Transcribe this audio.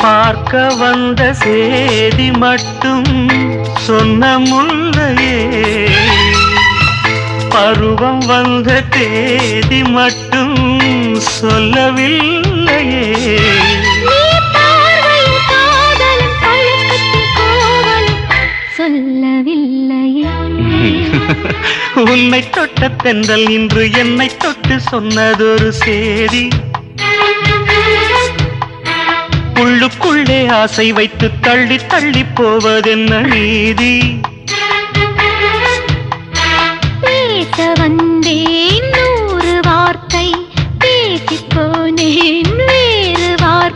பார்க்க வந்த சேதி மட்டும் சொன்ன முல்லையே, பருவம் வந்த தேதி மட்டும் சொல்லவில்லையே. சொல்லவில்லையே. உன்னை தொட்ட தென்றல் இன்று என்னை தொட்டு சொன்னதொரு சேதி, உள்ளுக்குள்ளே ஆசை வைத்து தள்ளி தள்ளி போவதென்ன நீதி?